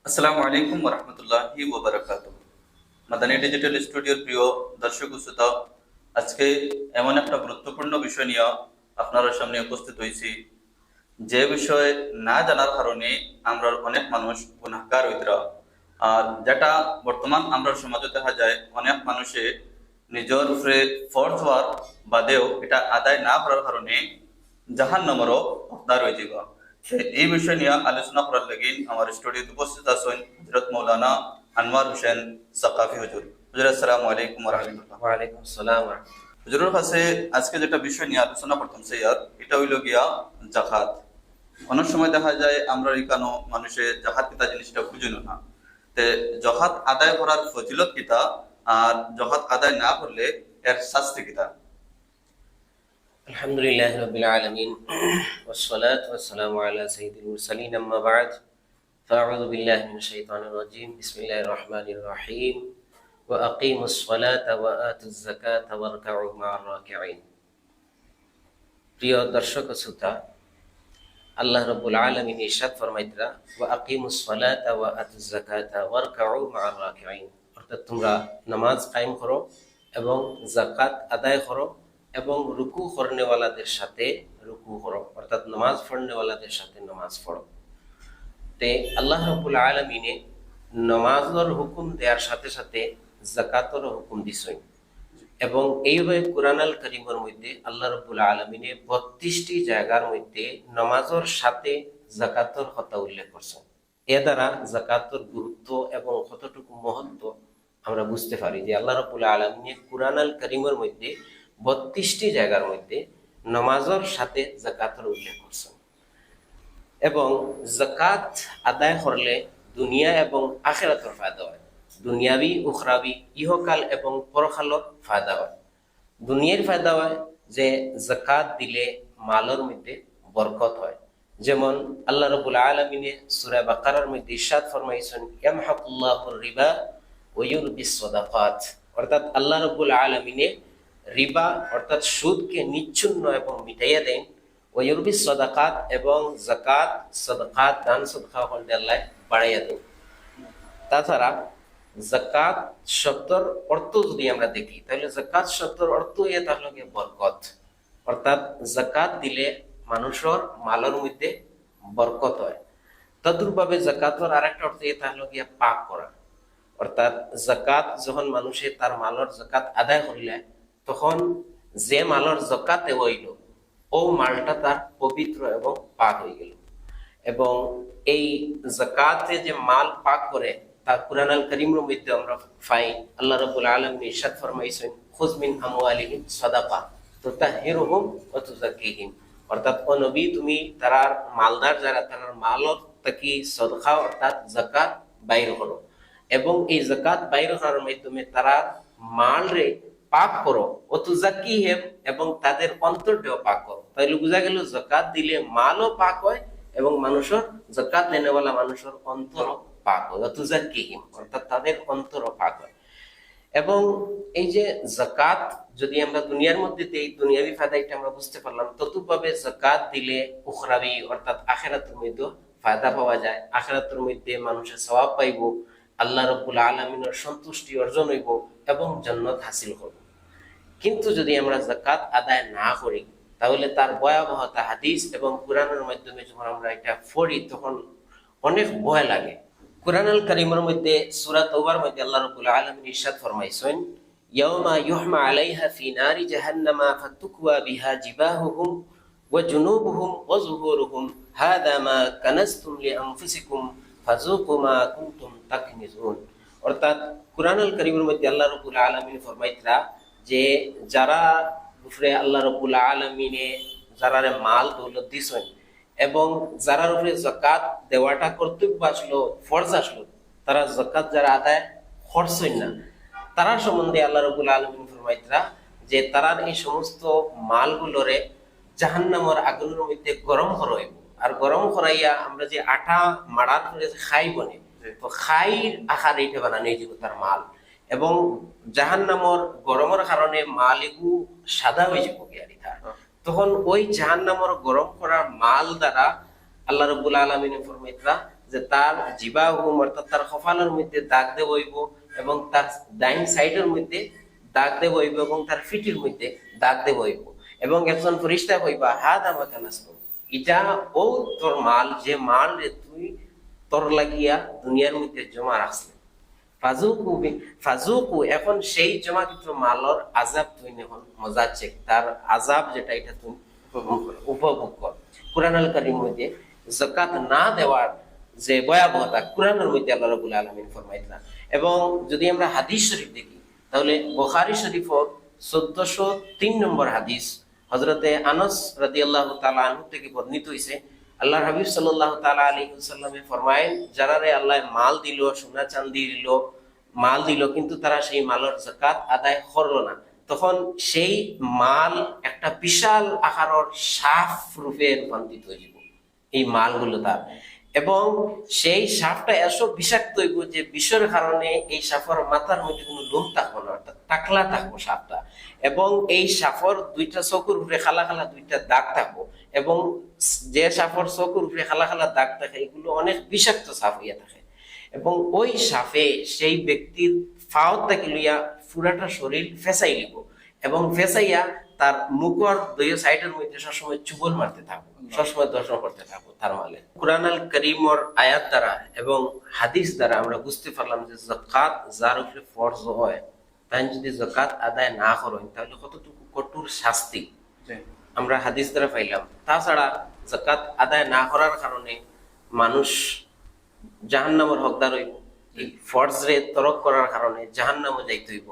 আসসালামু আলাইকুম ওরহমতুল্লাহি ওবারাকাতুহু। মাদানী ডিজিটাল স্টুডিওর প্রিয় দর্শক ও শ্রোতা, আজকে এমন একটা গুরুত্বপূর্ণ বিষয় নিয়ে আপনার সামনে উপস্থিত হয়েছি, যে বিষয়ে না জানার কারণে আমরা অনেক মানুষ গুনাহগার হইতরা। আর যেটা বর্তমান আমরা সমাজে দেখা যায়, অনেক মানুষে নিজের উপরে ফরজ হওয়ার বাদেও এটা আদায় না করার কারণে জাহান্নামেরও হকদার হয়ে যাবে। এই বিষয় নিয়ে আলোচনা করার লাগি আমার স্টুডিওতে উপস্থিত আছেন হযরত মাওলানা আনোয়ার হোসেন সাকাফি হুজুর। হুজুর, আসসালামু আলাইকুম ওয়া রাহমাতুল্লাহ। ওয়ালাইকুম আসসালাম ওয়া রাহমাতুল্লাহ। হুজুরের কাছে আজকে যেটা বিষয় নিয়ে আলোচনা করতাম স্যার, এটা হইল গিয়া জাকাত। অনেক সময় দেখা যায় আমরা এখানে মানুষের জাকাত কিতা জিনিসটা বুঝিল না। তে জাকাত আদায় করার ফজিলত কিতা, আর জাকাত আদায় না করলে এর শাস্তি কিতা? আলহামদুলিল্লাহি রাব্বিল আলামিন ওয়াসসালাতু ওয়াসসালামু আলা সাইয়্যিদিল মুরসালিন আম্মা বা'দ ফাআউযু বিল্লাহি মিনাশ শাইতানির রাজীম বিসমিল্লাহির রহমানির রহিম ওয়া আকিমুস সালাতা ওয়া আতুজ যাকাতা ওয়ারকাউ মা'আর রাকিঈন। প্রিয় দর্শক ও শ্রোতা, আল্লাহ রাব্বুল আলামিন ইরশাদ ফরমাইতরা ওয়া আকিমুস সালাতা ওয়া আতুজ যাকাতা ওয়ারকাউ মা'আর রাকিঈন, অর্থাৎ তোমরা নামাজ কায়েম করো এবং যাকাত আদায় করো এবং রুকু করনেওয়ালাদের সাথে রুকু করো, অর্থাৎ নামাজ পড়নেওয়ালাদের সাথে নামাজ পড়ো। তে আল্লাহ রাব্বুল আলামিনে নামাজের হুকুম দেওয়ার সাথে সাথে যাকাতের হুকুম দিছেন, এবং এইভাবে কুরআন আল কারীমের মধ্যে আল্লাহ রাব্বুল আলামিনে ৩২টি জায়গার মধ্যে নামাজের সাথে যাকাতের কথা উল্লেখ করছেন। এ দ্বারা যাকাতের গুরুত্ব এবং কতটুকু মহত্ব আমরা বুঝতে পারি যে আল্লাহ রাব্বুল আলামিনে কুরআন আল কারীমের মধ্যে ৩২টি জায়গার মধ্যে নামাজের সাথে যাকাতের উল্লেখ করছেন। এবং যাকাত আদায় করলে দুনিয়া এবং আখিরাতের ফায়দা হয়, দুনিয়াবি উখরাবি ইহকাল এবং পরকালের ফায়দা হয়। দুনিয়ার ফায়দা হয় যে যাকাত দিলে মালের মধ্যে বরকত হয়, যেমন আল্লাহ রাব্বুল আলামিনে সূরা বাকারার মধ্যে ইরশাদ ফরমাইছেন ইয়ামহাকুল্লাহুর রিবা ওয়া ইউরবিস সাদাকাত, অর্থাৎ আল্লাহ রাব্বুল আলামিনে রিবা অর্থাৎ সুদকে নিচ্ছুন্ন এবং মিটাইয়া দেন, ওয়ুরবিস সাদাকাত এবং যাকাত সাদাকাত দান সদকা হল আল্লাহ বাড়াইয়া দেন। তাছাড়া যাকাত শব্দের অর্থ যদি আমরা দেখি, তাহলে যাকাত শব্দের অর্থ এটা হলো বরকত, অর্থাৎ যাকাত দিলে মানুষের মালের মধ্যে বরকত হয়। তদ্রূপভাবে যাকাতের আরেকটা অর্থ এটা হলো গিয়া পাক করা, অর্থাৎ যাকাত যখন মানুষে তার মালের যাকাত আদায় করিলে তখন যে মালের যাকাতে হইল ও মালটা তার পবিত্র এবং পাক হয়ে গেল। এবং এই যাকাতে যে মাল পাক করে তা কুরআন আল কারীমের মধ্যে আমরা পাই। আল্লাহ রাব্বুল আলামিন ইরশাদ ফরমাইছেন খুয মিন আমওয়ালিহিম সাদাকা তুতাহহিরুহুম ওয়া তুযাক্কিহিম, অর্থাৎ ও নবী তুমি তারার মালদার যারা তারার মালত তাকি সদকা অর্থাৎ যাকাত বাইর করো, এবং এই যাকাত বাইর করার মাধ্যমে তারার মাল রে পাক করো ও তুযাক্কিহিম, এবং তাদের অন্তরটাও পাক করো। তাহলে বোঝা গেল যাকাত দিলে মালও পাক হয় এবং মানুষের যাকাত নেনেওয়ালা মানুষের অন্তরও পাক হয়, ও তুযাক্কিহিম অর্থাৎ তাদের অন্তরও পাক হয়। এবং এই যে যাকাত যদি আমরা দুনিয়ার মধ্যে দেই, দুনিয়াবি ফায়দা এটা আমরা বুঝতে পারলাম, ততভাবে যাকাত দিলে উখরাবি অর্থাৎ আখিরাতের মধ্যে ফায়দা পাওয়া যায়। আখিরাতের মধ্যে মানুষের সওয়াব পাইব, আল্লাহ রাব্বুল আলামিনের সন্তুষ্টি অর্জন হইব এবং জান্নাত হাসিল করব। কিন্তু যদি আমরা যাকাত আদায় না করি তাহলে তার ভয়াবহতা হাদিস এবং কুরআনের মাধ্যমে যখন আমরা এটা পড়ি তখন অনেক ভয় লাগে। কুরআন আল কারীমের মধ্যে সূরা তাওবার মধ্যে আল্লাহ রাব্বুল আলামিন ইরশাদ ফরমাইছেন ইয়াউমা ইউহমা আলাইহা ফি নারি জাহান্নামা ফাতুকওয়া বিহা জিবাহুহুম ওয়া জুনুবুহুম ওয়া যুহুরুহুম হাদা মা কানাজতুম লিআনফুসিকুম ফাযুকু মা কুনতুম তাকনিজুন, অর্থাৎ কুরআন আল কারীমের মধ্যে আল্লাহ রাব্বুল আলামিন ফরমাইতরা যে যারা উপরে আল্লাহ রাব্বুল আলামিনে যারারে মাল দৌলত দিছেন এবং যারার উপরে যাকাত দেওয়াটা কর্তব্য আসলো, ফরজ আসলো, তারা যাকাত যারা আদায় করছেন না, তারা সম্বন্ধে আল্লাহ রাব্বুল আলামিন ফরমাইতরা যে তারার এই সমস্ত মালগুলোরে জাহান্নামের আগুনের মধ্যে গরম করা হইব। আর গরম করাইয়া আমরা যে আটা মাড়ার করে খাই বনে, তো খাইর আকার এইটা বানানো হয়ে যাব তার মাল, এবং জাহান্নামের গরমের কারণে মাল এগু সাদা হয়ে যাব গিয়ারিতা। তখন ওই জাহান্নামের গরম করা মাল দ্বারা আল্লাহ রাব্বুল আলামিন ফরমাইতরা যে তার জিবাহুম অর্থাৎ তার কপালের মধ্যে দাগ দেব হইব এবং তার ডাইন সাইডের মধ্যে দাগ দেব হইব এবং তার ফিটের মধ্যে দাগ দেব হইব এবং একজন ফেরেশতা কইবা হাদা মাকানাসু, এটা ও তোর মাল, যে মাল রে তুই তোর লাগিয়া দুনিয়ার মধ্যে জমা রাখছিস। ফাজুকু, এখন সেই জমাকৃত মালর আযাব তুই এখন মজা চেক, তার আযাব যেটা এটা তুই উপভোগ কর। কুরআন আল কারীম মধ্যে যাকাত না দেওয়ার যে ভয়াবহতা কুরআনের মধ্যে আল্লাহ রাব্বুল আলামিন ফরমাইছেন। এবং যদি আমরা হাদিস শরীফ দেখি তাহলে বুখারী শরীফের 1403 নম্বর হাদিস হযরতে আনাস রাদিয়াল্লাহু তাআলা আনহু থেকে বর্ণিত হইছে, আল্লাহর হাবিব সাল্লাল্লাহু তাআলা আলাইহি ওয়াসাল্লামে ফরমায়েন, যারারে আল্লাহ মাল দিল, সোনা চাঁদি দিল, মাল দিল, কিন্তু তারা সেই মালের যাকাত আদায় করলো না, তখন সেই মাল একটা বিশাল আকারের সাপ রূপে রূপান্তরিত হয়ে যাব এই মালগুলো তার। এবং সেই সাপটা এত বিষাক্ত হইব যে বিষের কারণে এই সাপের মাথার মধ্যে কোনো লোম থাকবো না, অর্থাৎ টাকলা থাকবো সাপটা। এবং এই সাপের দুইটা চকুর উপরে খালা খালা দুইটা দাগ থাকবো, এবং যে সাপের চকুর উপরে খালা খালা দাগ থাকে এগুলো অনেক বিষাক্ত সাপ হইয়া থাকে। এবং ওই সাপে সেই ব্যক্তির ফাওত থেকে লইয়া পুরাটা শরীর ফেসাই লিব এবং ফেসাইয়া তার মুখর দুই সাইডের মধ্যে সবসময় চুবল মারতে থাকবো, সবসময় দর্শন করতে থাকবো তার মালে। কুরআন আল কারীমর আয়াত দ্বারা এবং হাদিস দ্বারা আমরা বুঝতে পারলাম যে যাকাত যার উপরে ফরজ হয়, তাই যদি যাকাত আদায় না করেন তাহলে কতটুকু কঠোর শাস্তি আমরা হাদিস দ্বারা পাইলাম। তাছাড়া যাকাত আদায় না করার কারণে মানুষ জাহান্নামের হকদার হইব, এই ফরজরে তরক করার কারণে জাহান্নামে যাইতে হইব।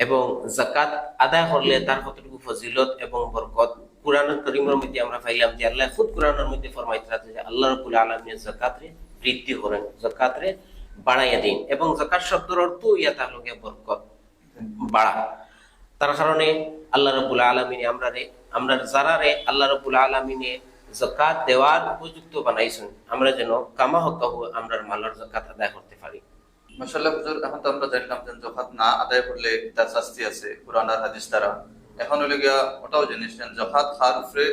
এবং যাকাত আদায় করলে তার কতটুকু ফজিলত এবং বরকত কুরআনুল কারীমের মধ্যে আমরা পাইলাম যে আল্লাহ খুদ কুরআনের মধ্যে ফরমাইছেন যে আল্লাহ রাব্বুল আলামিন যাকাতরে বৃদ্ধি করেন, যাকাতরে বাড়াইয়া দিন। এবং যাকাত শব্দের অর্থ ইয়া তার লগে বরকত বাড়া। তার কারণে আল্লাহ রাব্বুল আলামিন আমরা যারা রে আল্লাহ রাব্বুল আলামিনে যাকাত দেওয়ার উপযুক্ত বানাইছেন, আমরা যেন কামা হকাহু আমরা মালের যাকাত আদায় করতে পারি। মাশাআল্লাহ হুজুর, এখন তো আমরা দেখলাম যে যাকাত না আদায় করলে তার শাস্তি আছে কুরআন আর হাদিস দ্বারা। এখন হলো গিয়া ওটাও জিনিস যাকাত খার উপরে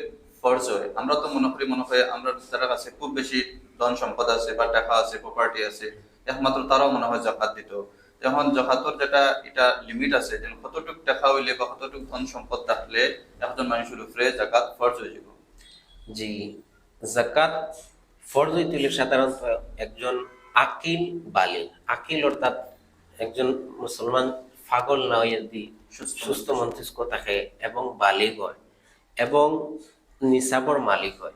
ফরজ হয়। আমরা তো মনে হয় আমরা যারা কাছে খুব বেশি ধন সম্পদ আছে বা টাকা আছে, প্রপার্টি আছে, একমাত্র তারাও মনে হয় যাকাত দিত। এখন যাকাতের যেটা এটা লিমিট আছে, যে কতটুকু টাকা হইলে বা কতটুকু ধন সম্পদ থাকলে একজন মানুষের উপরে যাকাত ফরজ হয়ে যাব। জি, যাকাত ফরজ হইতে হলে সাধারণত একজন আকিল বালিগ, আকিল অর্থাৎ একজন মুসলমান পাগল না হইয়া যদি সুস্থ মস্তিষ্ক থাকে এবং বালিগ হয় এবং নিসাবর মালিক হয়,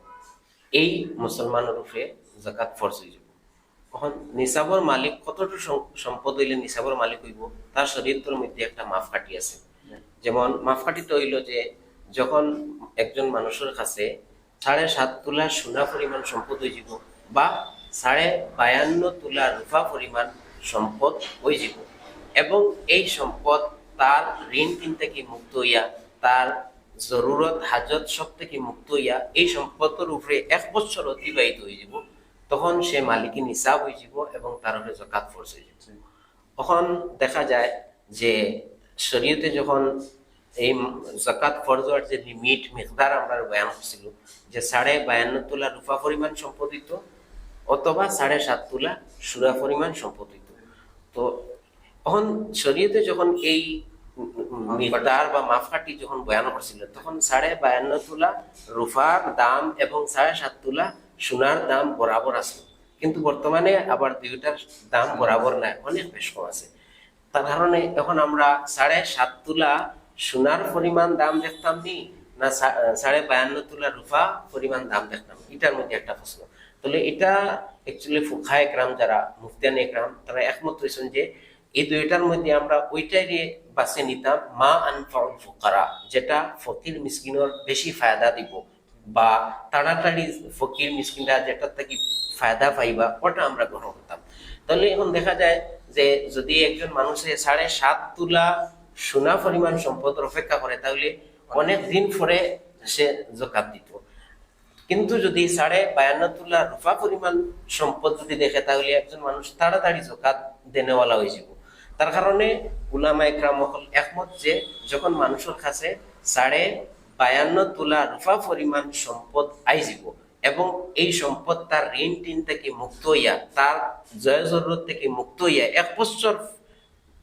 এই মুসলমানের উপরে যাকাত ফরজ হয়ে যাব। এখন নিসাবর মালিক কতটুকু সম্পদ হইলে নিসাবর মালিক হইব, তার শরীয়তের মধ্যে একটা মাপকাঠি আছে। যেমন মাপকাঠিটা হইল যে যখন একজন মানুষের কাছে 7.5 তোলা সোনা পরিমাণ সম্পদ হয়ে যাব বা 52.5 তোলা রূপা পরিমাণ সম্পদ হয়ে যাব, এবং এই সম্পদ তার ঋণ থেকে মুক্ত হইয়া তার জরুরত হাজত সব থেকে মুক্ত হইয়া এই সম্পদের উপরে 1 বছর অতিবাহিত হয়ে যাব, তখন সে মালিকি নিসাব হয়ে যাব এবং তার উপরে যাকাত ফরজ হয়ে যাব। তখন দেখা যায় যে শরীয়তে যখন এই যাকাত ফরজ হওয়ার যে লিমিট মিকদার আমরা বয়ান করছিল যে 52.5 তোলা রূপা পরিমাণ সম্পদ হইত অথবা 7.5 তোলা সোনা পরিমাণ সম্পদ হইত। তো তখন শরীয়তে যখন এই মিকদার বা মাপকাঠি যখন বয়ান করছিল তখন 52.5 তোলা রূপার দাম এবং 7.5 তোলা সোনার দাম বরাবর আছে, কিন্তু বর্তমানে আবার দুইটার দাম বরাবর নাই, অনেক বেশ কম আছে। তার কারণে এখন আমরা 7.5 তোলা সোনার পরিমাণ দাম দেখতাম নি না 52.5 তোলা রূপা পরিমাণ দাম দেখতাম, এটার মধ্যে একটা প্রশ্ন। তাহলে এটা অ্যাকচুয়ালি ফুকাহায়ে কেরাম যারা মুফতিয়ানে কেরাম তারা একমত হয়েছেন যে এই দুইটার মধ্যে আমরা ওইটাই বাছে নিতাম মা আনফাউল ফুকারা, যেটা ফকির মিসকিনের বেশি ফায়দা দিব বা তাড়াতাড়ি ফকির মিসকিনরা যেটা থেকে ফায়দা পাইবা ওটা আমরা গ্রহণ করতাম। তাহলে এখন দেখা যায় যে যদি একজন মানুষের 7.5 তোলা সোনা পরিমাণ সম্পদ অপেক্ষা করে তাহলে অনেক দিন পরে সে যাকাত দিত, কিন্তু যদি 52.5 তোলা রূপা পরিমাণ সম্পদ যদি দেখে তাহলে একজন মানুষ তাড়াতাড়ি যাকাত দেনেওয়ালা হয়ে যাব। তার কারণে উলামা ইকরাম একমত যে যখন মানুষের কাছে 52.5 তোলা রূপা পরিমাণ সম্পদ আই যাব এবং এই সম্পদ তার ঋণ টিন থেকে মুক্ত হইয়া, তার জয় জরুরত থেকে মুক্ত হইয়া 1 বছর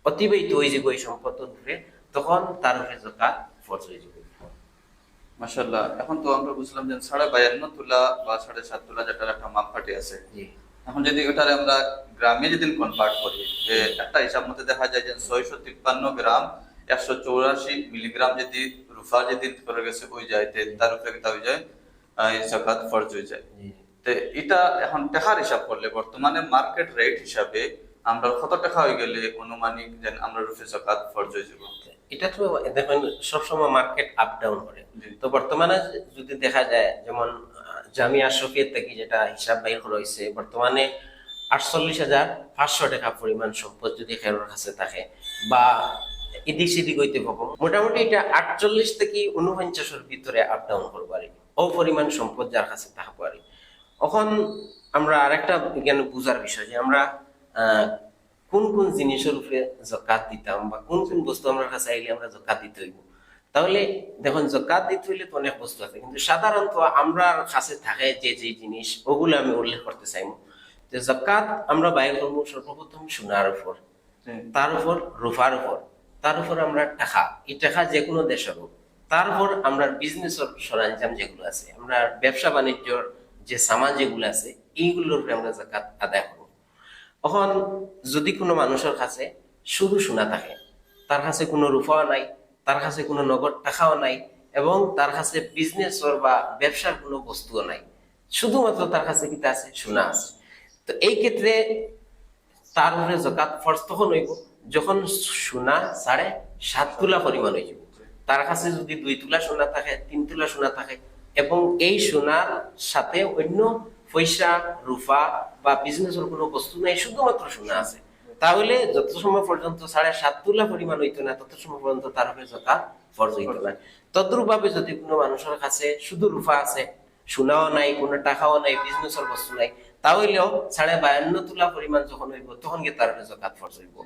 অতিবাহিত হয়ে যাবে এই সম্পদের উপরে, তখন তার উপরে যাকাত ফরজ হয়ে যাবে। মাশাআল্লাহ। এখন তো আমরা বুঝলাম যে 52.5 তোলা বা 7.5 তোলা যেটার একটা মাপকাঠি আছে। জি এখন যদি ওটারে আমরা গ্রামে যদি কনভার্ট করি, যে একটা হিসাব মতে দেখা যায় যে 653 গ্রাম 184 মিলিগ্রাম যদি রুফা যদি করে গেছে ওই যাইতে তার উপরে কিতা হয়ে যায় যাকাত ফরজ হয়ে যায়। জি তো এটা এখন টাকার হিসাব করলে বর্তমানে মার্কেট রেট হিসাবে আমরা কত টাকা হয়ে গেলে অনুমানিক যে আমরা রুফে যাকাত ফরজ হয়ে যাব? এটা তো দেখেন সবসময় মার্কেট আপ ডাউন করে। জি। তো বর্তমানে যদি দেখা যায়, যেমন জামিয়া শফিয়ত থেকে যেটা হিসাব বাইর করা হয়েছে, বর্তমানে 48,500 টাকা পরিমাণ সম্পদ যদি কারোর কাছে থাকে বা এদিক সেদিক হইতে পাবো, মোটামুটি এটা 48 থেকে 49-এর ভিতরে আপ ডাউন করবো আর কি। ও পরিমাণ সম্পদ যার কাছে থাকবো আর কি। এখন আমরা আরেকটা এখানে বুঝার বিষয় যে আমরা কোন কোন জিনিসের উপরে যাকাত দিতাম বা কোন কোন বস্তু আমার কাছে আইলে আমরা যাকাত দিতে হইব। তাহলে দেখুন, যাকাত দিতে হইলে তো অনেক বস্তু আছে, কিন্তু সাধারণত আমরা কাছে থাকে যে যে জিনিস, ওগুলো আমি উল্লেখ করতে চাইব। যে যাকাত আমরা বাইর করবো সর্বপ্রথম সোনার উপর, তার উপর রূপার উপর, তার উপর আমরা টাকা, এই টাকা যে কোনো দেশের হোক, তার উপর আমরা বিজনেসের সরঞ্জাম যেগুলো আছে, আমরা ব্যবসা বাণিজ্যর যে সামান যেগুলো আছে, এইগুলোর উপরে আমরা যাকাত আদায় করবো। এখন যদি কোনো মানুষের কাছে শুধু সোনা থাকে, তার কাছে কোনো রূপাও নাই, তার কাছে কোনো নগদ টাকাও নাই, এবং তার কাছে বিজনেসের বা ব্যবসার কোনো বস্তুও নাই, শুধুমাত্র তার কাছে কিতা আছে, সোনা আছে, তো এই ক্ষেত্রে তার উপরে যাকাত ফরজ তখন হইব যখন সোনা 7.5 তোলা পরিমাণ হয়ে যাব। তার কাছে যদি 2 তোলা সোনা থাকে, 3 তোলা সোনা থাকে, এবং এই সোনার সাথে অন্য পয়সা রূপা বা বিজনেসের কোনো বস্তু নাই, শুধুমাত্র সোনা আছে, তাহলে যত সময় পর্যন্ত 7.5 তোলা পরিমাণ হইতো না, তত সময় পর্যন্ত তার উপরে যাকাত ফরজ হইতো না। তদ্রূপ ভাবে যদি কোনো মানুষের কাছে শুধু রূপা আছে, সোনাও নাই, কোনো টাকাও নাই, বিজনেসের বস্তু নাই, তাহলেও 52.5 তোলা পরিমাণ যখন হইব তখন গিয়ে তার উপরে যাকাত ফরজ হইব।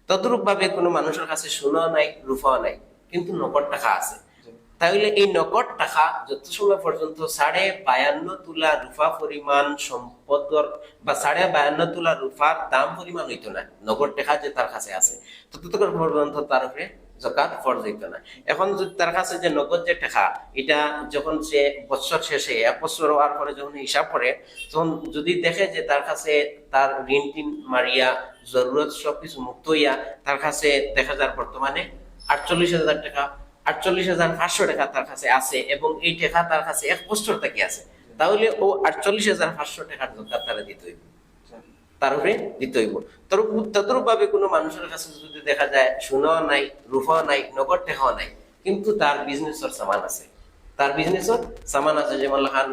তদ্রূপ ভাবে কোনো মানুষের কাছে সোনাও নাই, রূপাও নাই, কিন্তু নগদ টাকা আছে, তাহলে এই নগদ টাকা যত সময় পর্যন্ত 52.5 তোলা রূপা পরিমাণ সম্পদর বা 52.5 তোলা রূপার দাম পরিমাণ হইতো না, নগদ টাকা যে তার কাছে আছে, ততক্ষণ পর্যন্ত তার উপরে যাকাত ফরজ হইতো না। এখন যদি তার কাছে যে নগদ যে টাকা, এটা যখন সে বছর শেষে 1 বছর হওয়ার পরে যখন হিসাব করে, তখন যদি দেখে যে তার কাছে তার ঋণ টিন মারিয়া জরুরত সবকিছু মুক্ত হইয়া তার কাছে দেখা যায় বর্তমানে 48,000 টাকা, 48,500 টাকা তার কাছে আছে, এবং এই টাকা তার কাছে 1 বছর থেকে আছে, তাহলে ও 48,500 টাকার যাকাত তারা দিতে হইব, তার উপরে দিতে হইব। তদ্রূপ ভাবে কোনো মানুষের কাছে যদি দেখা যায় সোনাও নাই, রূপাও নাই, নগদ টাকাও নাই, কিন্তু তার বিজনেসের সামান আছে, তার বিজনেসের সামান আছে, যেমন লাখান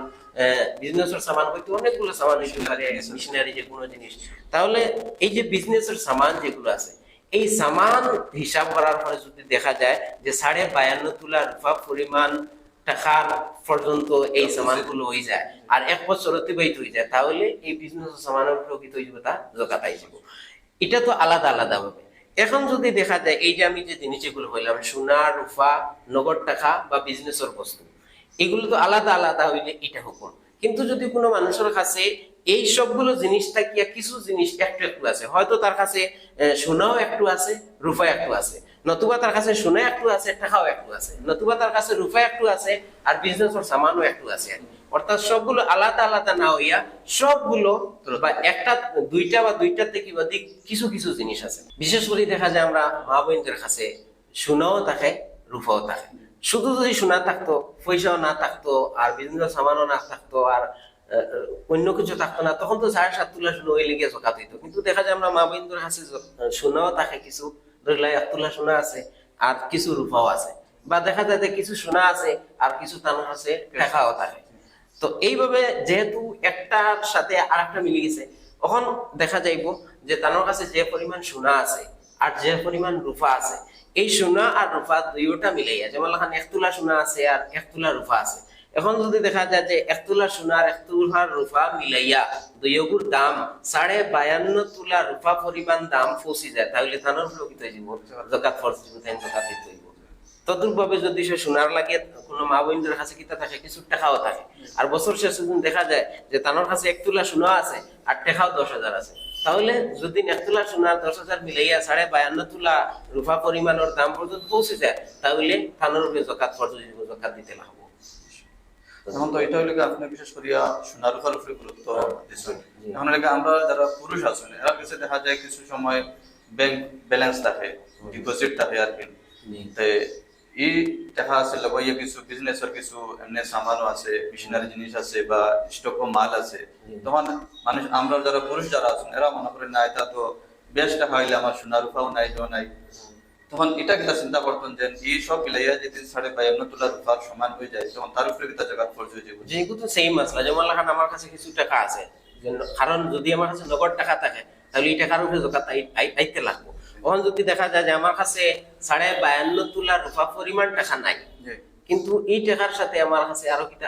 বিজনেসের সামান হইতে অনেকগুলো সামান হইতে পারে, মেশিনারি যে কোনো জিনিস, তাহলে এই যে বিজনেসের সামান যেগুলো আছে, এই সামান হিসাব করার পরে যদি দেখা যায় যে 52.5 তোলা রূপা পরিমাণ টাকার পর্যন্ত এই সামানগুলো হয়ে যায় আর 1 বছর অতিবাহিত হয়ে যায়, তাহলে এই বিজনেস সামানের উপর কি হয়ে যাবে, তা যাকাত আই যাব। এটা তো আলাদা আলাদা ভাবে। এখন যদি দেখা যায় এই যে আমি যে জিনিসগুলো হইলাম, সোনা, রূপা, নগদ টাকা বা বিজনেসের বস্তু, এগুলো তো আলাদা আলাদা হইলে এটা হুকুম। কিন্তু যদি কোনো মানুষের কাছে এই সবগুলো জিনিস থাকিয়া কিছু জিনিস একটু একটু আছে, হয়তো তার কাছে সোনাও একটু আছে, রূপা একটু আছে, নতুবা তার কাছে সোনা একটু আছে, টাকাও একটু আছে, নতুবা তার কাছে রূপা একটু আছে আর বিজনেসের সামানও একটু আছে, অর্থাৎ সবগুলো আলাদা আলাদা না হইয়া সবগুলো বা একটা দুইটা বা দুইটার থেকে অধিক কিছু কিছু জিনিস আছে। বিশেষ করে দেখা যায় আমরা মা বোনদের কাছে সোনাও থাকে, রূপাও থাকে। শুধু যদি সোনা থাকতো, পয়সাও না থাকতো, আর বিভিন্ন সামানও না থাকতো, আর অন্য কিছু থাকতো না, তখন তো 7.5 তোলা সোনা ওই লেগে যাকাত হইতো। কিন্তু দেখা যায় আমরা মা বোনদের কাছে সোনাও থাকে, কিছু ধরলে 1 তোলা সোনা আছে আর কিছু রূপাও আছে, বা দেখা যায় যে কিছু সোনা আছে আর কিছু তার কাছে টাকাও থাকে। তো এইভাবে যেহেতু একটার সাথে আর একটা মিলে গেছে, তখন দেখা যাইব যে তার কাছে যে পরিমাণ সোনা আছে আর যে পরিমাণ রূপা আছে, এই সোনা আর রূপা দুইটা মিলাইয়া, যেমন 1 তোলা সোনা আছে আর 1 তোলা রূপা আছে, এখন যদি দেখা যায় যে 1 তোলা সোনা আর 1 তোলা রূপা মিলাইয়া দুইগুর দাম 52.5 তোলা রূপা পরিমাণ দাম পৌঁছে যায়, তাহলে তানোর প্রকৃত জীব যাকাত ফরজ জীব, তাই যাকাত দিতে হইব। তদ্রুপভাবে যদি সে সোনার লাগে কোনো মা বোনদের কাছে কিতা থাকে, কিছু টাকাও থাকে, আর বছর শেষে যদি দেখা যায় যে তানোর কাছে 1 তোলা সোনা আছে আর টাকাও 10,000 আছে, তাহলে যদি 1 তোলা সোনার 10,000 মিলাইয়া 52.5 তোলা রূপা পরিমাণের দাম পর্যন্ত পৌঁছে যায়, তাহলে তানোর উপরে যাকাত ফরজ হয়ে যাবে, যাকাত দিতে লাগবে। এখন তো এটা হইলে কি আপনি বিশেষ করিয়া সোনার উপর উপরে গুরুত্ব দিচ্ছেন। এখন হইলে কি আমরা যারা পুরুষ আছেন এর কাছে দেখা যায় কিছু সময় ব্যাংক ব্যালেন্স থাকে, ডিপোজিট থাকে আর কি, তে এই টাকা আছে লগাইয়া কিছু বিজনেসের কিছু এমনি সামানও আছে, মেশিনারি জিনিস আছে বা স্টক মাল আছে, তখন মানুষ আমরা যারা পুরুষ যারা আছেন এরা মনে করেন না এটা তো বেশ টাকা হইলে আমার সোনার রূপাও নাই দেওয়া নাই, তখন এটা কিতা চিন্তা করতেন যে এই সব মিলাইয়া যদি 52.5 তোলা রূপার সমান হয়ে যায় তখন তার উপরে কিতা জায়গা খরচ হয়ে যাবে। যেহেতু সেম মাসলা, যেমন লাগান আমার কাছে কিছু টাকা আছে, কারণ যদি আমার কাছে নগদ টাকা থাকে তাহলে এই টাকার উপরে যাকাত আইতে লাগবে। তখন যদি দেখা যায় যে আমার কাছে 52.5 তোলা রূপা পরিমাণ টাকা নাই, কিন্তু এই টাকার সাথে আমার কাছে আরো কিটা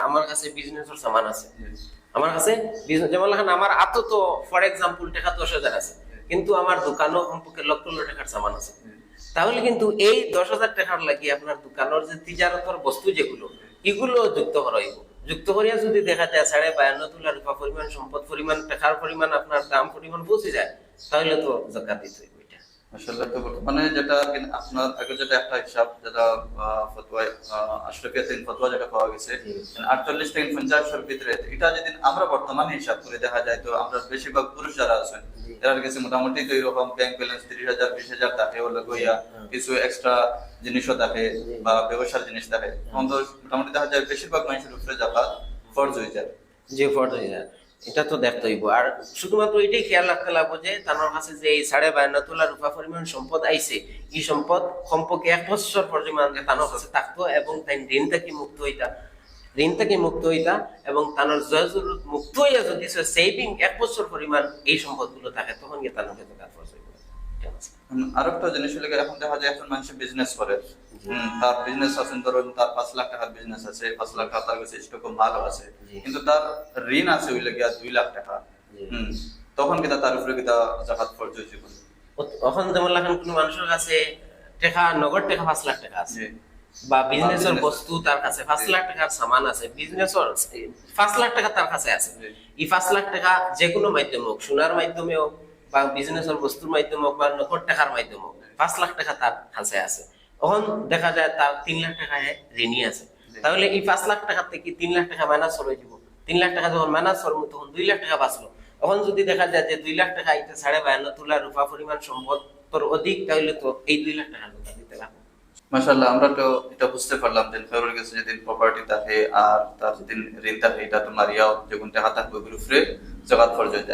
আমার কাছে বিজনেসের সামান আছে, আমার কাছে যেমন লাগান আমার আতো তো ফর এক্সাম্পল টাকা 10,000 আছে, কিন্তু আমার দোকানও কমপক্ষে লক্ষ লক্ষ টাকার সামান আছে, তাহলে কিন্তু এই 10,000 টাকার লাগি আপনার দোকানের যে তিজারতের বস্তু যেগুলো এগুলো যুক্ত করাইব। যুক্ত করিয়া যদি দেখা যায় 52.5 তোলা রূপা পরিমাণ সম্পদ পরিমাণ টাকার পরিমাণ আপনার দাম পরিমাণ পৌঁছে যায়, তাহলে তো যাকাত দিতে হইব। এটা আসলে তো মানে যেটা আপনার আগে যেটা একটা হিসাব যেটা ফতোয়ায় আশরাফিয়াতিন ফতোয়া যেটা পাওয়া গেছে 48 থেকে 50 এর ভিতরে, এটা যদি আমরা বর্তমানে হিসাব করে দেখা যায় তো আমরা বেশিরভাগ পুরুষ যারা আছেন এর কাছে মোটামুটি তো এরকম ব্যাংক ব্যালেন্স 30,000 20,000 থাকে, ওগুলো গইয়া কিছু এক্সট্রা জিনিসও থাকে বা ব্যবসার জিনিস থাকে, তখন তো মোটামুটি দেখা যায় বেশিরভাগ মানুষের উপরে জাকাত ফরজ হয়ে যায়। যে ফরজ হয়ে যায়, এটা তো দেখতে হইব। আর শুধুমাত্র এটাই খেয়াল রাখতে লাগবো যে তার কাছে যে এই 52.5 তোলা রূপা পরিমাণ সম্পদ আইছে, এই সম্পদ কমপক্ষে 1 বছর পরিমাণ তার কাছে থাকতো এবং তাই ঋণ থেকে মুক্ত হইতা এবং তার জরুরত মুক্ত হইয়া যদি সেভিং 1 বছর পরিমাণ এই সম্পদগুলো থাকে, তখন গিয়ে তার কাছে জাকাত ফরজ হইব। আরেকটা জিনিস হলে এখন দেখা যায় এখন মানুষ বিজনেস করে, তার বিজনেস আছে, ধরুন তার 5 লাখ টাকার বিজনেস আছে, 5 লাখ টাকা তার কাছে স্টক মালও আছে, কিন্তু তার ঋণ আছে হইলে গিয়া 2 লাখ টাকা, তখন কিতা তার উপরে কিতা জাকাত ফরজ হইছে? তখন যেমন লাগান কোন মানুষের কাছে টাকা নগদ টাকা 5 লাখ টাকা আছে বা বিজনেসের বস্তু তার কাছে 5 লাখ টাকার সামান আছে, বিজনেসের 5 লাখ টাকা তার কাছে আছে, এই 5 লাখ টাকা যে কোনো মাধ্যমে হোক, সোনার মাধ্যমে হোক বা বিজনেসের বস্তুর মাধ্যমে হোক বা নগদ টাকার মাধ্যমে হোক, 5 লাখ টাকা তার কাছে আছে, তখন দেখা যায় তার 3 লাখ টাকা ঋণী আছে, তাহলে এই 5 লাখ টাকা থেকে 3 লাখ টাকা মাইনাস হয়ে যাব। 3 লাখ টাকা যখন মাইনাস হলো তখন 2 লাখ টাকা বাঁচলো। তখন যদি দেখা যায় যে 2 লাখ টাকা এটা 52.5 তোলা রূপা পরিমাণ সম্পদ তোর অধিক, তাহলে তো এই 2 লাখ টাকা দিতে লাগবে। মাশাআল্লাহ, আমরা তো এটা বুঝতে পারলাম যে কারোর কাছে যদি প্রপার্টি থাকে আর তার যদি ঋণ থাকে, এটা তোমার ইয়াও যেগুন টাকা থাকবে উপরে জাকাত ফরজ হয়ে যায়।